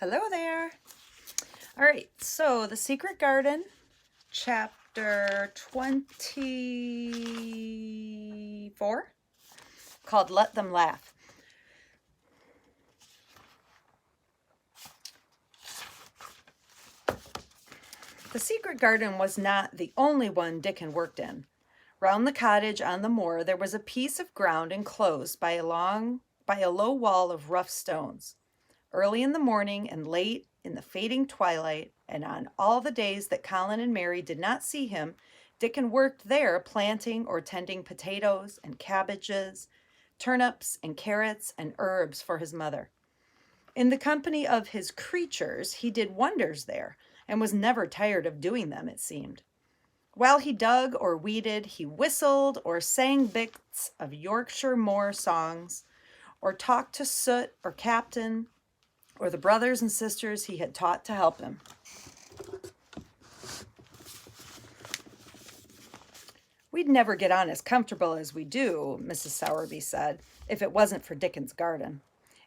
Hello there. All right, so The Secret Garden, chapter 24, called Let Them Laugh. The secret garden was not the only one Dickon worked in. Round the cottage on the moor there was a piece of ground enclosed by a low wall of rough stones. Early in the morning and late in the fading twilight, and on all the days that Colin and Mary did not see him, Dickon worked there planting or tending potatoes and cabbages, turnips and carrots and herbs for his mother. In the company of his creatures, he did wonders there, and was never tired of doing them, it seemed. While he dug or weeded, he whistled or sang bits of Yorkshire moor songs, or talked to Soot or Captain, or the brothers and sisters he had taught to help him. We'd never get on as comfortable as we do, Mrs. Sowerby said, if it wasn't for Dickon's garden.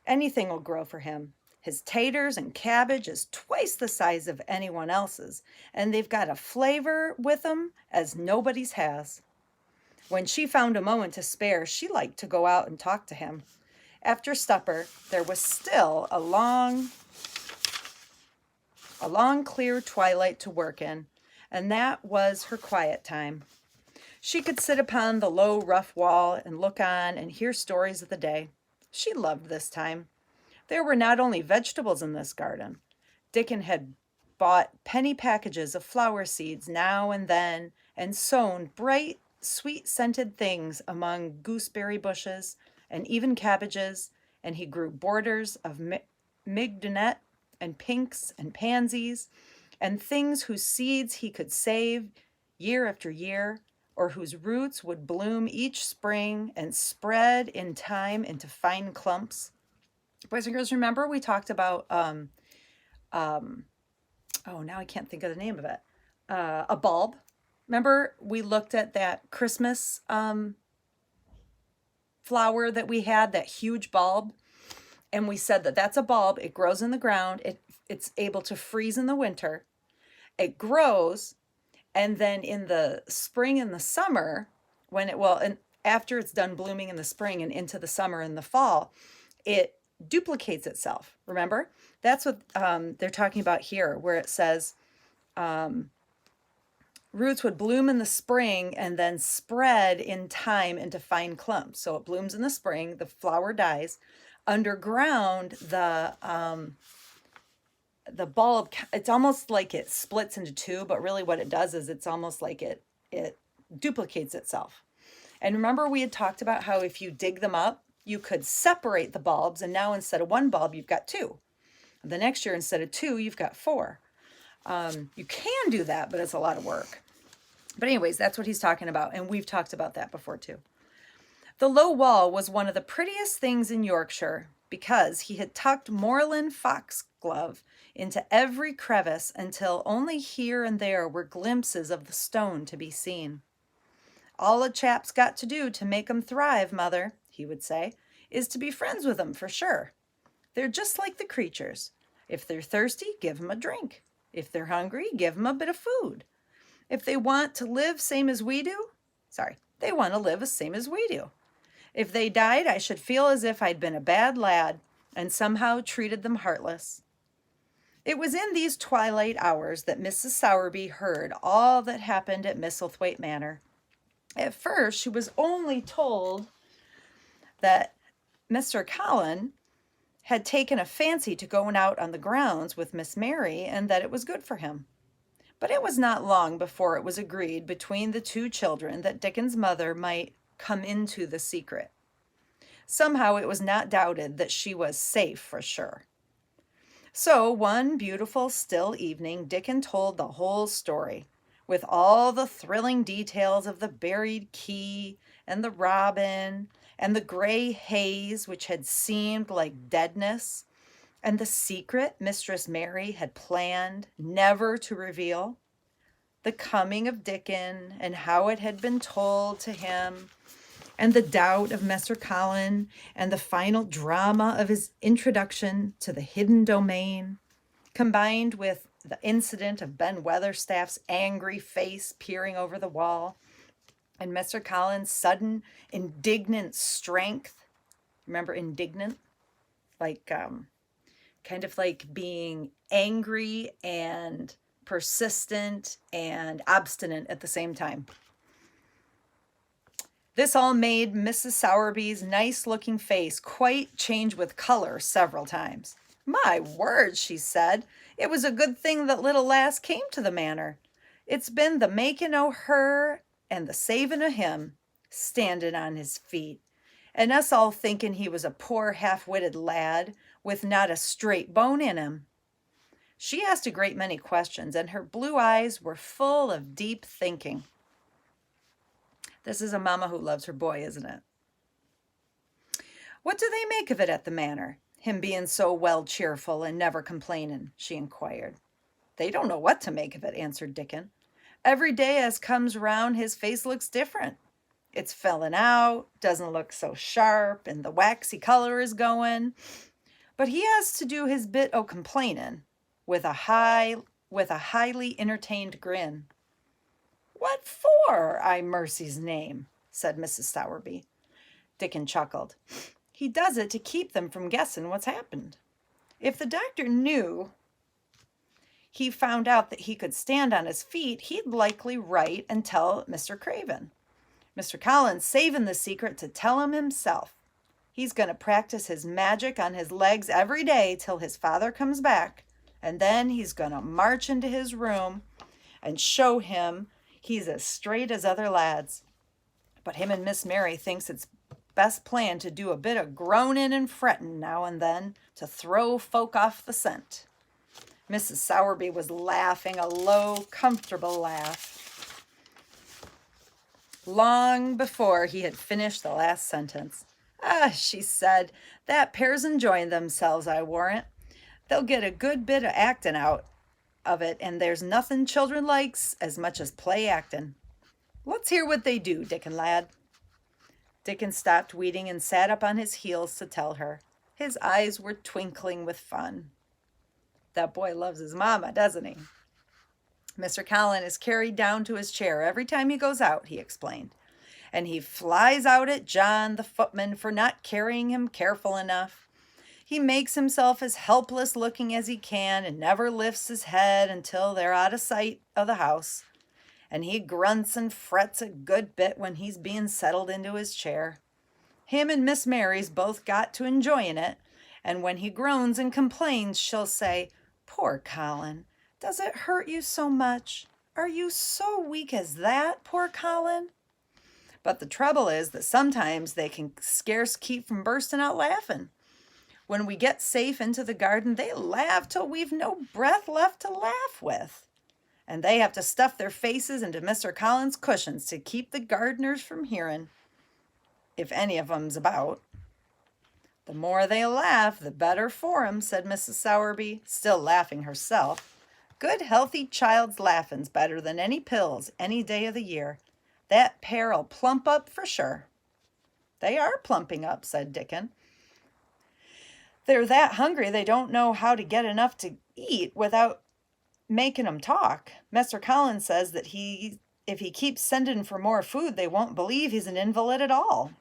Anything will grow for him. His taters and cabbage is twice the size of anyone else's, and they've got a flavor with 'em as nobody's has. When she found a moment to spare, she liked to go out and talk to him. After supper, there was still a long, clear twilight to work in, and that was her quiet time. She could sit upon the low, rough wall and look on and hear stories of the day. She loved this time. There were not only vegetables in this garden. Dickon had bought penny packages of flower seeds now and then and sown bright, sweet-scented things among gooseberry bushes and even cabbages, and he grew borders of mignonette and pinks and pansies and things whose seeds he could save year after year, or whose roots would bloom each spring and spread in time into fine clumps. Boys and girls, remember we talked about, now I can't think of the name of it, a bulb. Remember we looked at that Christmas flower that we had, that huge bulb, and we said that that's a bulb. It grows in the ground. It's able to freeze in the winter. It grows, and then in the spring and the summer, and after it's done blooming in the spring and into the summer and the fall, it duplicates itself. Remember? That's what they're talking about here, where it says roots would bloom in the spring and then spread in time into fine clumps. So it blooms in the spring, the flower dies. Underground, the bulb, it's almost like it splits into two, but really what it does is it's almost like it duplicates itself. And remember we had talked about how if you dig them up, you could separate the bulbs, and now instead of one bulb, you've got two. The next year, instead of two, you've got four. You can do that, but it's a lot of work. But anyways, that's what he's talking about, and we've talked about that before too. The low wall was one of the prettiest things in Yorkshire, because he had tucked moorland foxglove into every crevice until only here and there were glimpses of the stone to be seen. All a chap's got to do to make 'em thrive, Mother, he would say, is to be friends with 'em for sure. They're just like the creatures. If they're thirsty, give 'em a drink. If they're hungry, give 'em a bit of food. If they want to live same as we do, they want to live the same as we do. If they died, I should feel as if I'd been a bad lad and somehow treated them heartless. It was in these twilight hours that Mrs. Sowerby heard all that happened at Misselthwaite Manor. At first, she was only told that Mr. Colin had taken a fancy to going out on the grounds with Miss Mary, and that it was good for him. But it was not long before it was agreed between the two children that Dickon's mother might come into the secret. Somehow it was not doubted that she was safe for sure. So one beautiful, still evening, Dickon told the whole story, with all the thrilling details of the buried key and the robin and the gray haze which had seemed like deadness, and the secret Mistress Mary had planned never to reveal, the coming of Dickon and how it had been told to him, and the doubt of Mr. Colin, and the final drama of his introduction to the hidden domain, combined with the incident of Ben Weatherstaff's angry face peering over the wall and Mr. Collins' sudden indignant strength. Remember indignant? Like, kind of like being angry and persistent and obstinate at the same time. This all made Mrs. Sowerby's nice-looking face quite change with color several times. "My word," she said, "it was a good thing that little lass came to the manor. It's been the making o' her and the saving o' him, standing on his feet, and us all thinking he was a poor half-witted lad with not a straight bone in him." She asked a great many questions, and her blue eyes were full of deep thinking. This is a mama who loves her boy, isn't it? "What do they make of it at the manor, him being so well cheerful and never complaining?" she inquired. "They don't know what to make of it," answered Dickon. "Every day as comes round his face looks different. It's fellin' out, doesn't look so sharp, and the waxy color is going. But he has to do his bit o' complainin' with a highly entertained grin." "What for, I mercy's name?" said Mrs. Sowerby. Dickon chuckled. "He does it to keep them from guessing what's happened. If the doctor knew he found out that he could stand on his feet, he'd likely write and tell Mr. Craven. Mr. Collins saving the secret to tell him himself. He's going to practice his magic on his legs every day till his father comes back, and then he's going to march into his room and show him he's as straight as other lads. But him and Miss Mary thinks it's best plan to do a bit of groaning and fretting now and then to throw folk off the scent." Mrs. Sowerby was laughing a low, comfortable laugh long before he had finished the last sentence. "Ah," she said, "that pair's enjoying themselves, I warrant. They'll get a good bit of acting out of it, and there's nothing children likes as much as play acting. Let's hear what they do, Dickon lad." Dickon stopped weeding and sat up on his heels to tell her. His eyes were twinkling with fun. "That boy loves his mama, doesn't he? Mr. Collins is carried down to his chair every time he goes out," he explained. "And he flies out at John, the footman, for not carrying him careful enough. He makes himself as helpless looking as he can and never lifts his head until they're out of sight of the house. And he grunts and frets a good bit when he's being settled into his chair. Him and Miss Mary's both got to enjoying it, and when he groans and complains, she'll say, 'Poor Colin, does it hurt you so much? Are you so weak as that, poor Colin?' But the trouble is that sometimes they can scarce keep from bursting out laughing. When we get safe into the garden, they laugh till we've no breath left to laugh with. And they have to stuff their faces into Mr. Collins' cushions to keep the gardeners from hearing, if any of 'em's about." "The more they laugh, the better for 'em," said Mrs. Sowerby, still laughing herself. "Good, healthy child's laughing's better than any pills any day of the year. That pair'll plump up for sure." "They are plumping up," said Dickon. "They're that hungry they don't know how to get enough to eat without making 'em talk. Mr. Collins says that if he keeps sending for more food, they won't believe he's an invalid at all.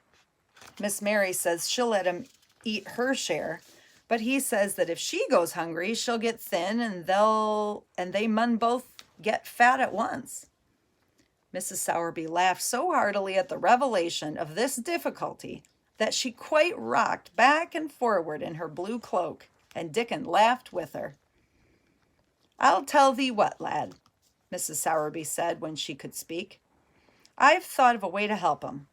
Miss Mary says she'll let him eat her share, but he says that if she goes hungry, she'll get thin and they mun both get fat at once." Mrs. Sowerby laughed so heartily at the revelation of this difficulty that she quite rocked back and forward in her blue cloak, and Dickon laughed with her. "I'll tell thee what, lad," Mrs. Sowerby said when she could speak. "I've thought of a way to help 'em.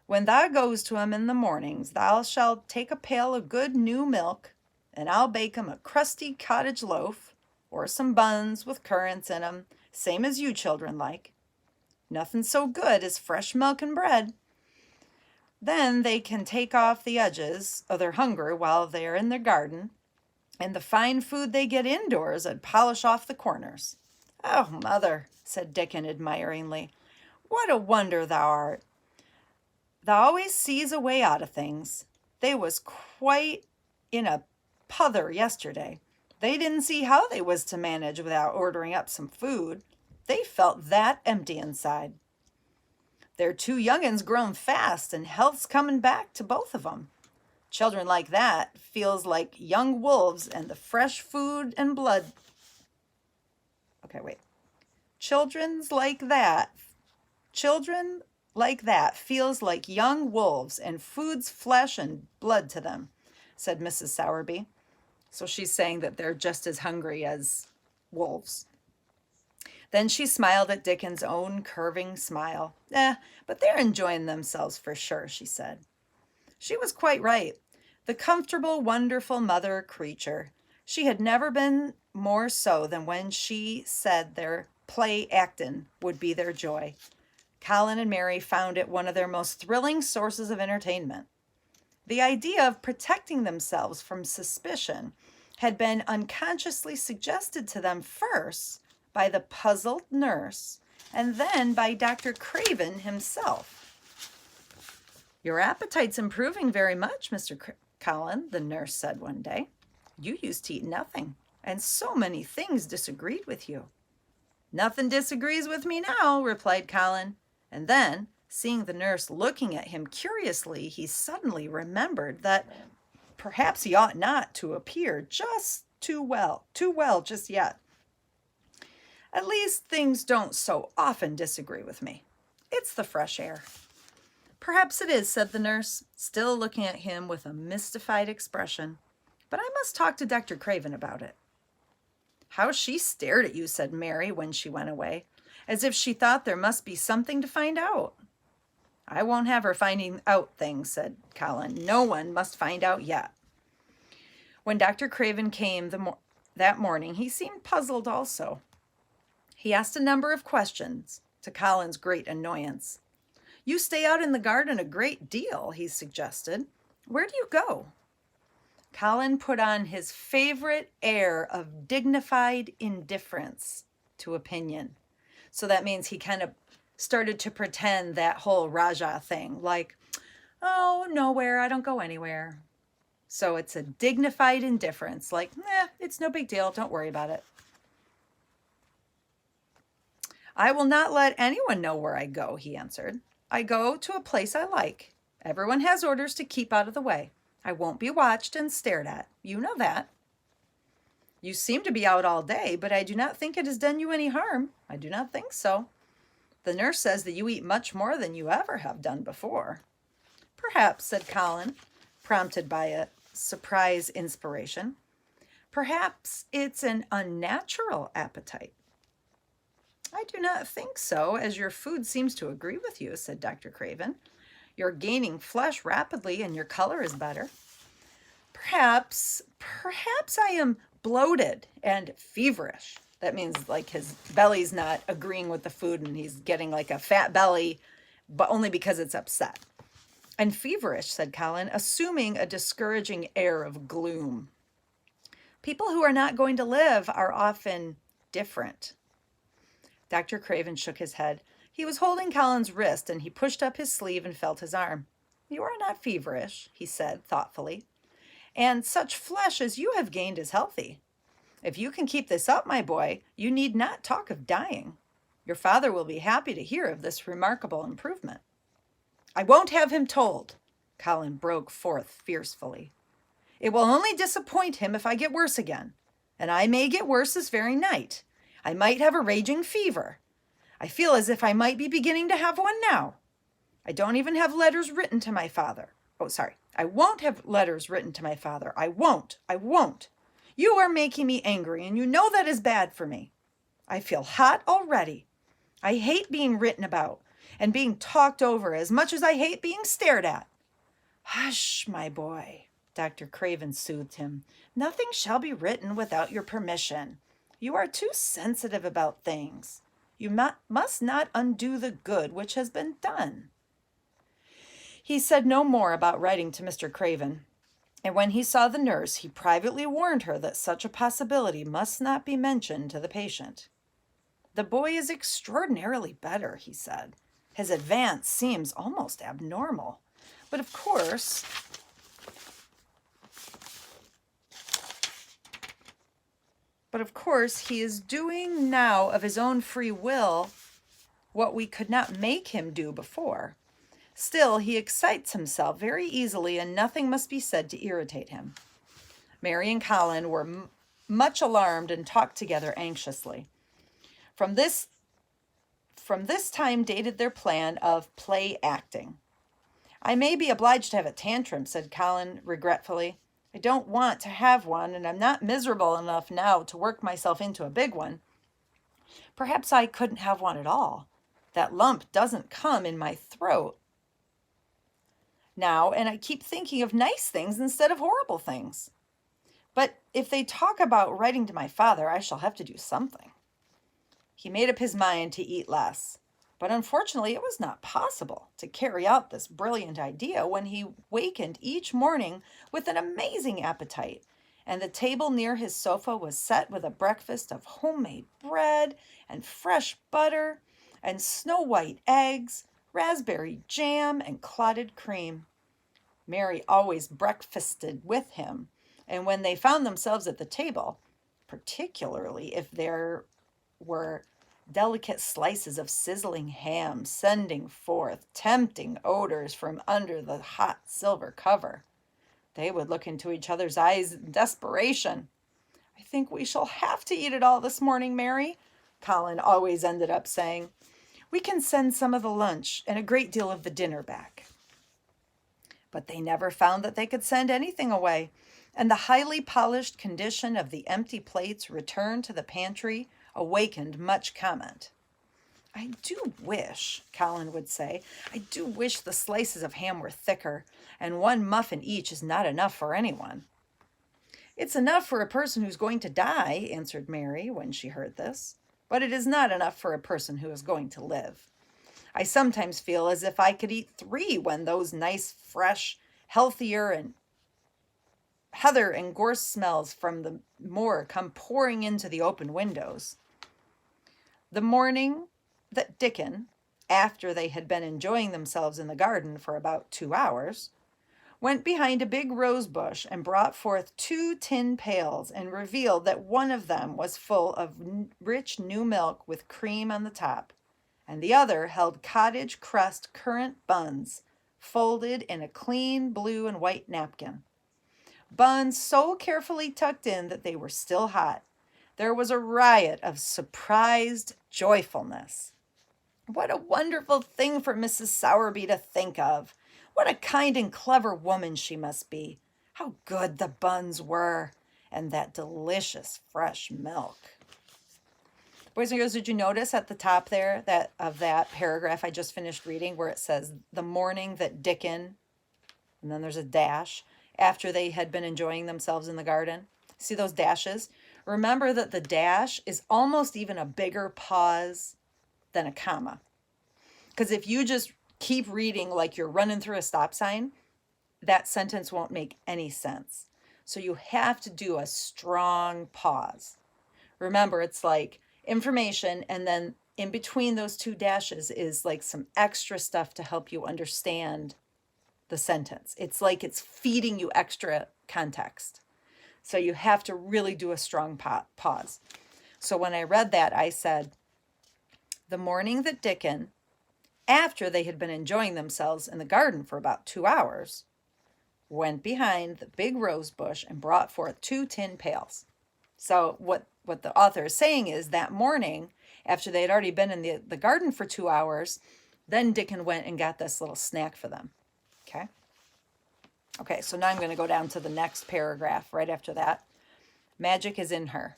When thou goes to 'em in the mornings, thou shalt take a pail of good new milk, and I'll bake 'em a crusty cottage loaf, or some buns with currants in 'em, same as you children like. Nothing so good as fresh milk and bread. Then they can take off the edges of their hunger while they're in their garden, and the fine food they get indoors 'ud polish off the corners." "Oh, mother," said Dickon admiringly, "what a wonder thou art. Thou always sees a way out of things. They was quite in a pother yesterday. They didn't see how they was to manage without ordering up some food. They felt that empty inside. Their two young'uns grown fast, and health's coming back to both of 'em. Children like that feels like young wolves, and the fresh food and blood. Okay, wait. Children like that feels like young wolves, and food's flesh and blood to them, said Mrs. Sowerby. So she's saying that they're just as hungry as wolves. Then she smiled at Dickon's own curving smile. But they're enjoying themselves for sure, she said. She was quite right. The comfortable, wonderful mother creature. She had never been more so than when she said their play actin' would be their joy. Colin and Mary found it one of their most thrilling sources of entertainment. The idea of protecting themselves from suspicion had been unconsciously suggested to them first by the puzzled nurse and then by Dr. Craven himself. Your appetite's improving very much, Mr. Colin, the nurse said one day. You used to eat nothing, and so many things disagreed with you. Nothing disagrees with me now, replied Colin. And then, seeing the nurse looking at him curiously, he suddenly remembered that perhaps he ought not to appear just too well just yet. At least things don't so often disagree with me. It's the fresh air. Perhaps it is, said the nurse, still looking at him with a mystified expression. But I must talk to Dr. Craven about it. How she stared at you, said Mary when she went away, as if she thought there must be something to find out. I won't have her finding out things, said Colin. No one must find out yet. When Dr. Craven came that morning, he seemed puzzled also. He asked a number of questions, to Colin's great annoyance. You stay out in the garden a great deal, he suggested. Where do you go? Colin put on his favorite air of dignified indifference to opinion. So that means he kind of started to pretend that whole Raja thing, like, oh, nowhere, I don't go anywhere. So it's a dignified indifference, like, it's no big deal, don't worry about it. I will not let anyone know where I go, he answered. I go to a place I like. Everyone has orders to keep out of the way. I won't be watched and stared at. You know that. You seem to be out all day, but I do not think it has done you any harm. I do not think so. The nurse says that you eat much more than you ever have done before. Perhaps, said Colin, prompted by a surprise inspiration. Perhaps it's an unnatural appetite. I do not think so, as your food seems to agree with you, said Dr. Craven. You're gaining flesh rapidly and your color is better. Perhaps I am bloated and feverish. That means like his belly's not agreeing with the food and he's getting like a fat belly, but only because it's upset. And feverish, said Colin, assuming a discouraging air of gloom. People who are not going to live are often different. Dr. Craven shook his head. He was holding Colin's wrist, and he pushed up his sleeve and felt his arm. You are not feverish, he said thoughtfully, and such flesh as you have gained is healthy. If you can keep this up, my boy, you need not talk of dying. Your father will be happy to hear of this remarkable improvement. I won't have him told, Colin broke forth fiercely. It will only disappoint him if I get worse again, and I may get worse this very night. I might have a raging fever. I feel as if I might be beginning to have one now. I don't even have letters written to my father. I won't have letters written to my father. I won't. You are making me angry, and you know that is bad for me. I feel hot already. I hate being written about and being talked over as much as I hate being stared at. Hush, my boy, Dr. Craven soothed him. Nothing shall be written without your permission. You are too sensitive about things. You must not undo the good which has been done. He said no more about writing to Mr. Craven, and when he saw the nurse, he privately warned her that such a possibility must not be mentioned to the patient. The boy is extraordinarily better, he said. His advance seems almost abnormal. But of course, But of course, he is doing now of his own free will what we could not make him do before. Still, he excites himself very easily, and nothing must be said to irritate him. Mary and Colin were much alarmed and talked together anxiously. From this time dated their plan of play acting. I may be obliged to have a tantrum, said Colin regretfully. I don't want to have one, and I'm not miserable enough now to work myself into a big one. Perhaps I couldn't have one at all. That lump doesn't come in my throat now, and I keep thinking of nice things instead of horrible things. But if they talk about writing to my father, I shall have to do something. He made up his mind to eat less, but unfortunately it was not possible to carry out this brilliant idea when he wakened each morning with an amazing appetite, and the table near his sofa was set with a breakfast of homemade bread and fresh butter and snow-white eggs, raspberry jam, and clotted cream. Mary always breakfasted with him, and when they found themselves at the table, particularly if there were delicate slices of sizzling ham sending forth tempting odors from under the hot silver cover, they would look into each other's eyes in desperation. I think we shall have to eat it all this morning, Mary, Colin always ended up saying. We can send some of the lunch and a great deal of the dinner back. But they never found that they could send anything away, and the highly polished condition of the empty plates returned to the pantry awakened much comment. I do wish, Colin would say, I do wish the slices of ham were thicker, and one muffin each is not enough for anyone. It's enough for a person who's going to die, answered Mary when she heard this, but it is not enough for a person who is going to live. I sometimes feel as if I could eat 3 when those nice, fresh, healthier, and heather and gorse smells from the moor come pouring into the open windows. The morning that Dickon, after they had been enjoying themselves in the garden for about 2 hours, went behind a big rose bush and brought forth 2 tin pails and revealed that one of them was full of rich new milk with cream on the top, and the other held cottage crust currant buns folded in a clean blue and white napkin. Buns so carefully tucked in that they were still hot. There was a riot of surprised joyfulness. What a wonderful thing for Mrs. Sowerby to think of! What a kind and clever woman she must be! How good the buns were! And that delicious fresh milk. Boys and girls, did you notice at the top there of that paragraph I just finished reading where it says, the morning that Dickon, and then there's a dash, after they had been enjoying themselves in the garden? See those dashes? Remember that the dash is almost even a bigger pause than a comma. Because if you just keep reading like you're running through a stop sign, that sentence won't make any sense. So you have to do a strong pause. Remember, it's like information, and then in between those 2 dashes is like some extra stuff to help you understand the sentence. It's like it's feeding you extra context. So you have to really do a strong pause. So when I read that, I said, the morning that Dickon, after they had been enjoying themselves in the garden for about 2 hours, went behind the big rose bush and brought forth 2 tin pails. So what the author is saying is that morning, after they had already been in the garden for 2 hours, then Dickon went and got this little snack for them. Okay, so now I'm going to go down to the next paragraph right after that. Magic is in her.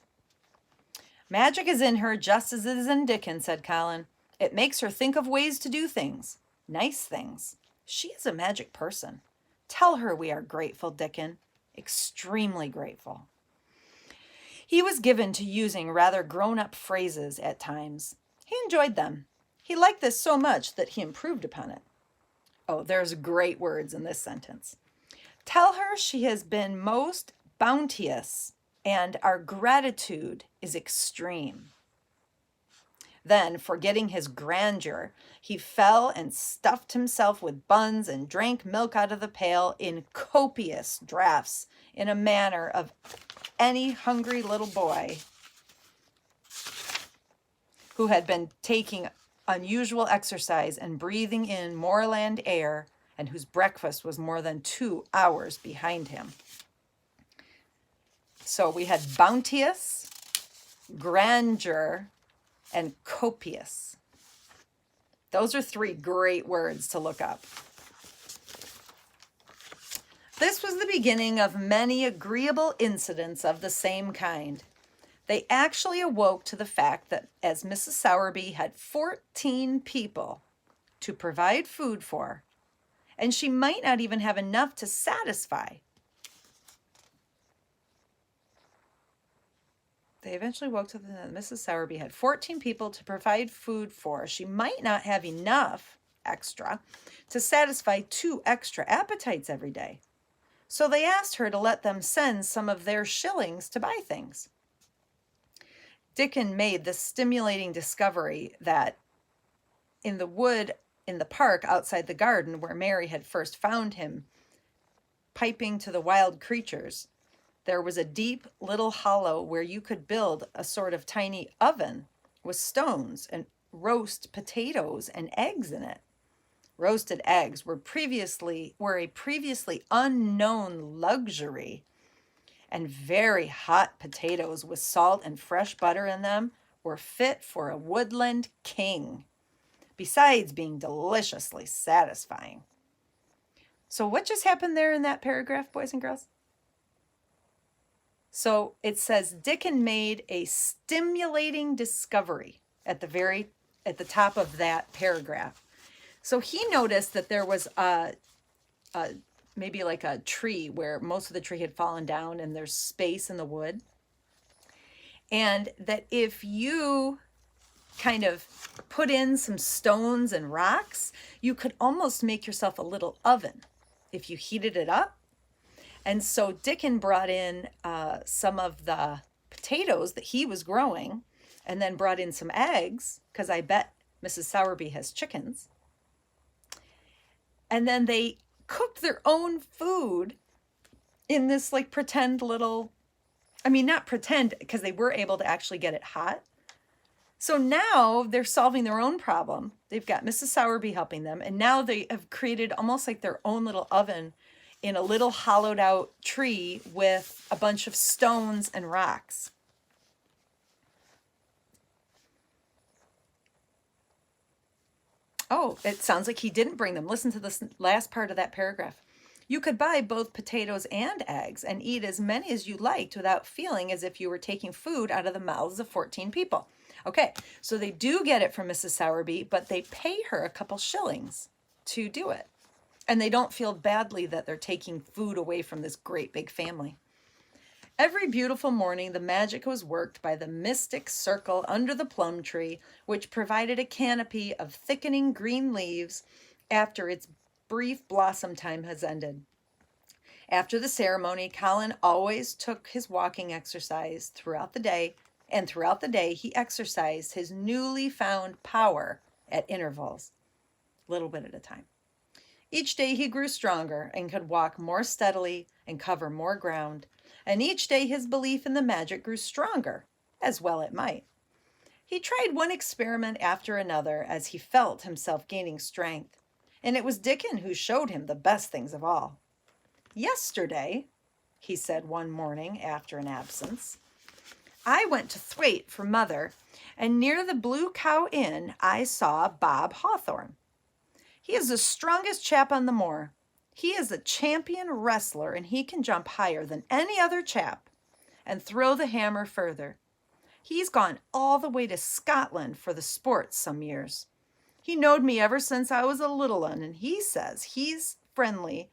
Magic is in her just as it is in Dickon, said Colin. It makes her think of ways to do things, nice things. She is a magic person. Tell her we are grateful, Dickon, extremely grateful. He was given to using rather grown-up phrases at times. He enjoyed them. He liked this so much that he improved upon it. Oh, there's great words in this sentence. Tell her she has been most bounteous, and our gratitude is extreme. Then, forgetting his grandeur, he fell and stuffed himself with buns and drank milk out of the pail in copious draughts, in a manner of any hungry little boy who had been taking unusual exercise and breathing in moorland air, and whose breakfast was more than 2 hours behind him. So we had bounteous, grandeur, and copious. Those are 3 great words to look up. This was the beginning of many agreeable incidents of the same kind. They actually awoke to the fact that as Mrs. Sowerby had 14 people to provide food for, and she might not even have enough to satisfy. They eventually woke to that Mrs. Sowerby had 14 people to provide food for. She might not have enough extra to satisfy 2 extra appetites every day. So they asked her to let them send some of their shillings to buy things. Dickon made the stimulating discovery that in the wood in the park outside the garden where Mary had first found him, piping to the wild creatures, there was a deep little hollow where you could build a sort of tiny oven with stones and roast potatoes and eggs in it. Roasted eggs were a previously unknown luxury, and very hot potatoes with salt and fresh butter in them were fit for a woodland king, besides being deliciously satisfying. So what just happened there in that paragraph, boys and girls? So it says Dickon made a stimulating discovery at the top of that paragraph. So he noticed that there was maybe like a tree where most of the tree had fallen down and there's space in the wood. And that if you kind of put in some stones and rocks, you could almost make yourself a little oven if you heated it up. And so Dickon brought in some of the potatoes that he was growing, and then brought in some eggs, because I bet Mrs. Sowerby has chickens. And then they cooked their own food in this like pretend little, I mean, not pretend, because they were able to actually get it hot. So now they're solving their own problem. They've got Mrs. Sowerby helping them, and now they have created almost like their own little oven in a little hollowed out tree with a bunch of stones and rocks. Oh, it sounds like he didn't bring them. Listen to this last part of that paragraph. You could buy both potatoes and eggs and eat as many as you liked without feeling as if you were taking food out of the mouths of 14 people. Okay, so they do get it from Mrs. Sowerby, but they pay her a couple shillings to do it. And they don't feel badly that they're taking food away from this great big family. Every beautiful morning, the magic was worked by the mystic circle under the plum tree, which provided a canopy of thickening green leaves after its brief blossom time has ended. After the ceremony, Colin always took his walking exercise throughout the day, and throughout the day he exercised his newly found power at intervals, a little bit at a time. Each day he grew stronger and could walk more steadily and cover more ground, and each day his belief in the magic grew stronger, as well it might. He tried one experiment after another as he felt himself gaining strength, and it was Dickon who showed him the best things of all. Yesterday, he said one morning after an absence, I went to Thwaite for Mother, and near the Blue Cow Inn I saw Bob Hawthorne. He is the strongest chap on the moor. He is a champion wrestler, and he can jump higher than any other chap and throw the hammer further. He's gone all the way to Scotland for the sports some years. He knowed me ever since I was a little un, and he says he's friendly,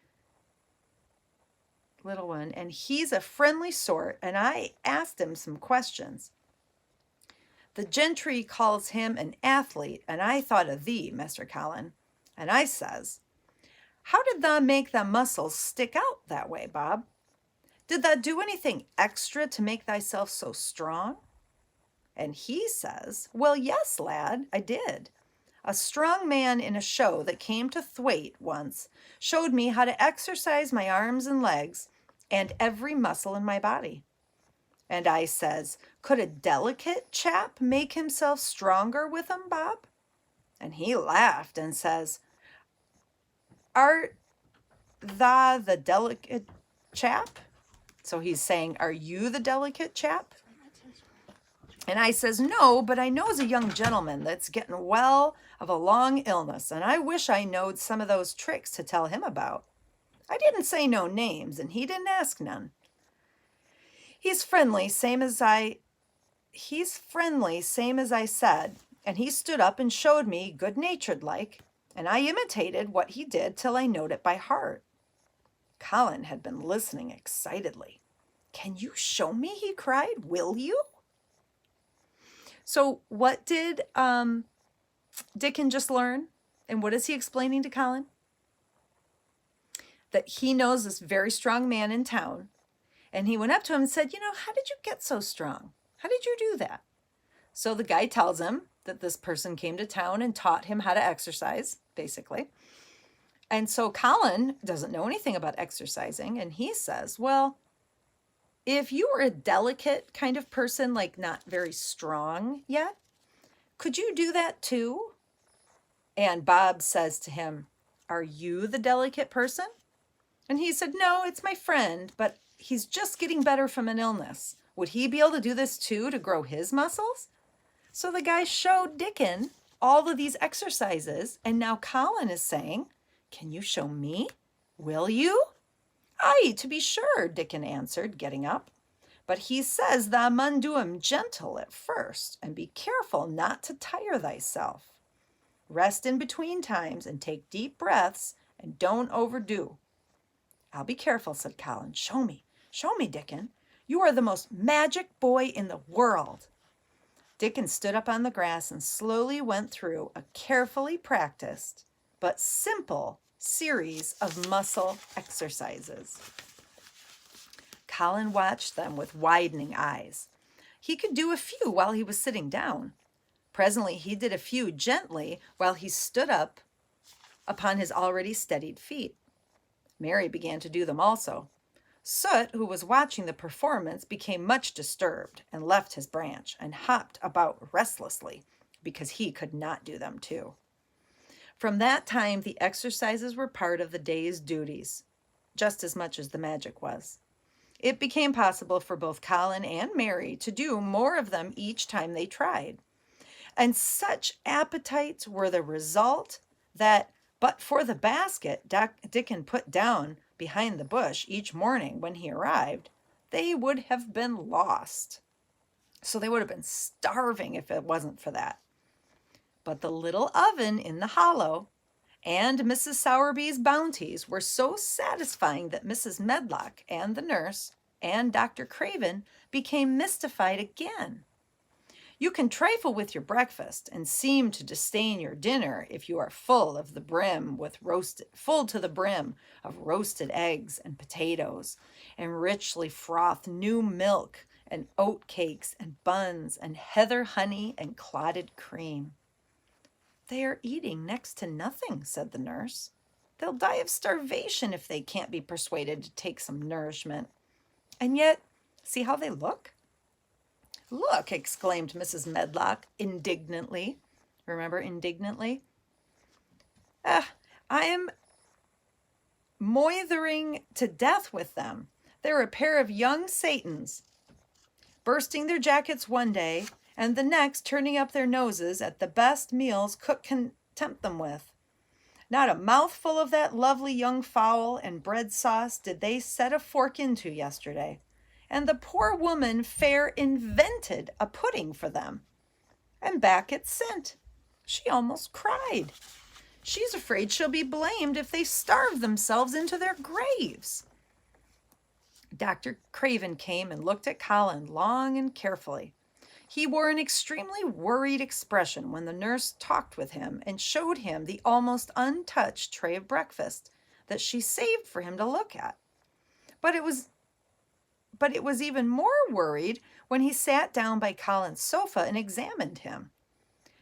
little one, and he's a friendly sort, and I asked him some questions. The gentry calls him an athlete, and I thought of thee, Master Colin, and I says, how did thou make thy muscles stick out that way, Bob? Did thou do anything extra to make thyself so strong? And he says, well, yes, lad, I did. A strong man in a show that came to Thwaite once showed me how to exercise my arms and legs and every muscle in my body. And I says, could a delicate chap make himself stronger with 'em, Bob? And he laughed and says, art thou the delicate chap? So he's saying, are you the delicate chap? And I says, no, but I knows a young gentleman that's getting well of a long illness, and I wish I knowed some of those tricks to tell him about. I didn't say no names, and he didn't ask none. He's friendly, same as I said, and he stood up and showed me good-natured like, and I imitated what he did till I knowed it by heart. Colin had been listening excitedly. Can you show me? He cried. Will you? So what did Dickon just learn? And what is he explaining to Colin? That he knows this very strong man in town. And he went up to him and said, how did you get so strong? How did you do that? So the guy tells him that this person came to town and taught him how to exercise, basically. And so Colin doesn't know anything about exercising. And he says, well, if you were a delicate kind of person, like not very strong yet, could you do that too? And Bob says to him, are you the delicate person? And he said, no, it's my friend, but he's just getting better from an illness. Would he be able to do this too, to grow his muscles? So the guy showed Dickon all of these exercises, and now Colin is saying, can you show me? Will you? Aye, to be sure, Dickon answered, getting up. But he says thou mun do 'em gentle at first, and be careful not to tire thyself. Rest in between times, and take deep breaths, and don't overdo. I'll be careful, said Colin. Show me, Dickon. You are the most magic boy in the world. Dickon stood up on the grass and slowly went through a carefully practiced but simple series of muscle exercises. Colin watched them with widening eyes. He could do a few while he was sitting down. Presently he did a few gently while he stood up upon his already steadied feet. Mary began to do them also. Soot, who was watching the performance, became much disturbed and left his branch and hopped about restlessly because he could not do them too. From that time, the exercises were part of the day's duties, just as much as the magic was. It became possible for both Colin and Mary to do more of them each time they tried. And such appetites were the result that, but for the basket Dickon put down behind the bush each morning when he arrived, they would have been lost. So they would have been starving if it wasn't for that. But the little oven in the hollow and Mrs. Sowerby's bounties were so satisfying that Mrs. Medlock and the nurse and Dr. Craven became mystified again. You can trifle with your breakfast and seem to disdain your dinner if you are full to the brim of roasted eggs and potatoes and richly frothed new milk and oat cakes and buns and heather honey and clotted cream. They are eating next to nothing, said the nurse. They'll die of starvation if they can't be persuaded to take some nourishment. And yet, see how they look? Look, exclaimed Mrs. Medlock indignantly. Remember, indignantly? I am moithering to death with them. They're a pair of young Satans, bursting their jackets one day, and the next turning up their noses at the best meals cook can tempt them with. Not a mouthful of that lovely young fowl and bread sauce did they set a fork into yesterday. And the poor woman fair invented a pudding for them. And back it's sent. She almost cried. She's afraid she'll be blamed if they starve themselves into their graves. Dr. Craven came and looked at Colin long and carefully. He wore an extremely worried expression when the nurse talked with him and showed him the almost untouched tray of breakfast that she saved for him to look at. But it was even more worried when he sat down by Colin's sofa and examined him.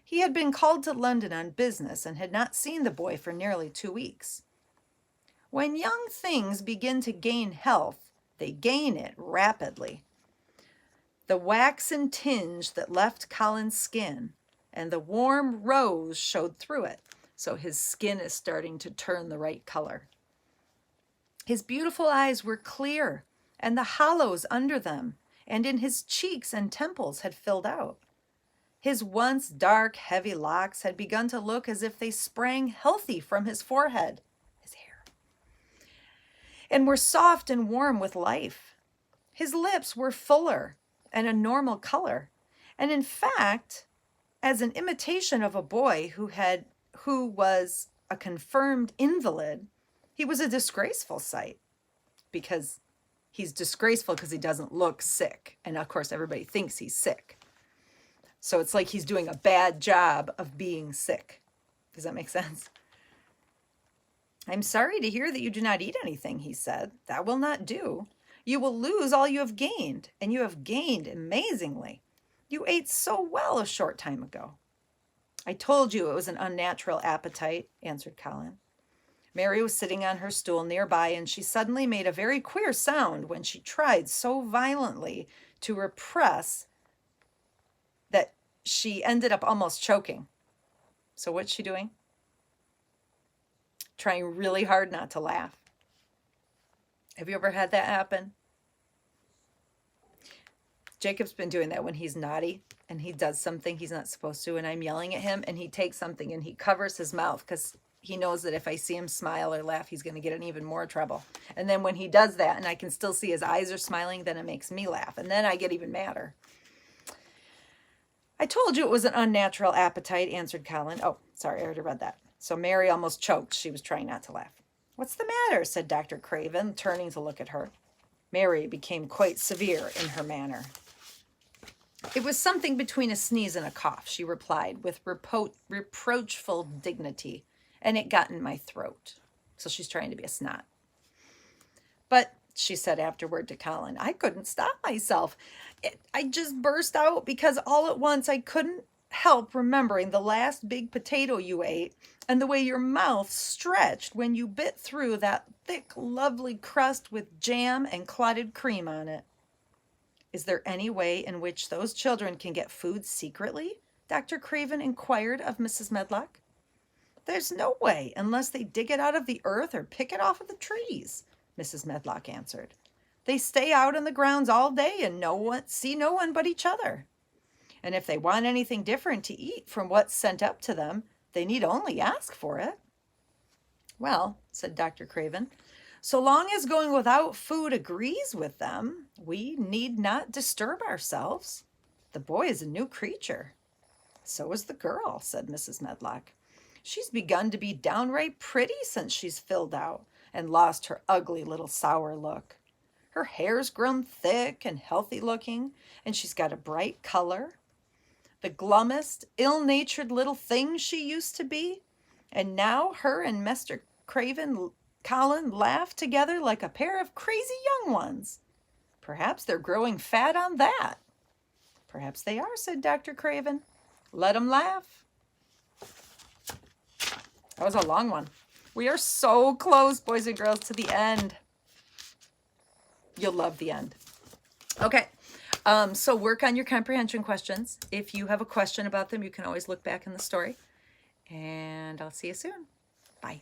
He had been called to London on business and had not seen the boy for nearly 2 weeks. When young things begin to gain health, they gain it rapidly. the waxen tinge that left Colin's skin, and the warm rose showed through it. So his skin is starting to turn the right color. His beautiful eyes were clear, and the hollows under them and in his cheeks and temples had filled out. His once dark, heavy locks had begun to look as if they sprang healthy from his forehead, his hair, and were soft and warm with life. His lips were fuller and a normal color, and in fact, as an imitation of a boy who was a confirmed invalid, he was a disgraceful sight, because he's disgraceful because he doesn't look sick. And of course, everybody thinks he's sick. So it's like he's doing a bad job of being sick. Does that make sense? I'm sorry to hear that you do not eat anything, he said. That will not do. You will lose all you have gained, and you have gained amazingly. You ate so well a short time ago. I told you it was an unnatural appetite, answered Colin. Mary was sitting on her stool nearby, and she suddenly made a very queer sound when she tried so violently to repress that she ended up almost choking. So what's she doing? Trying really hard not to laugh. Have you ever had that happen? Jacob's been doing that when he's naughty and he does something he's not supposed to, and I'm yelling at him, and he takes something and he covers his mouth because he knows that if I see him smile or laugh, he's going to get in even more trouble. And then when he does that and I can still see his eyes are smiling, then it makes me laugh. And then I get even madder. I told you it was an unnatural appetite, answered Colin. Oh, sorry, I already read that. So Mary almost choked. She was trying not to laugh. What's the matter? Said Dr. Craven, turning to look at her. Mary became quite severe in her manner. It was something between a sneeze and a cough, she replied with reproachful dignity, and it got in my throat. So she's trying to be a snot. But, she said afterward to Colin, I couldn't stop myself. I just burst out because all at once I couldn't help remembering the last big potato you ate and the way your mouth stretched when you bit through that thick, lovely crust with jam and clotted cream on it. Is there any way in which those children can get food secretly? Dr. Craven inquired of Mrs. Medlock. There's no way unless they dig it out of the earth or pick it off of the trees, Mrs. Medlock answered. They stay out in the grounds all day and see no one but each other. And if they want anything different to eat from what's sent up to them, they need only ask for it. Well, said Dr. Craven, so long as going without food agrees with them, we need not disturb ourselves. The boy is a new creature. So is the girl, said Mrs. Medlock. She's begun to be downright pretty since she's filled out and lost her ugly little sour look. Her hair's grown thick and healthy looking, and she's got a bright color. The glummest, ill-natured little thing she used to be, and now her and Mr. Colin laugh together like a pair of crazy young ones. Perhaps they're growing fat on that. Perhaps they are, said Dr. Craven. Let 'em laugh. That was a long one. We are so close, boys and girls, to the end. You'll love the end. Okay, so work on your comprehension questions. If you have a question about them, you can always look back in the story. And I'll see you soon. Bye.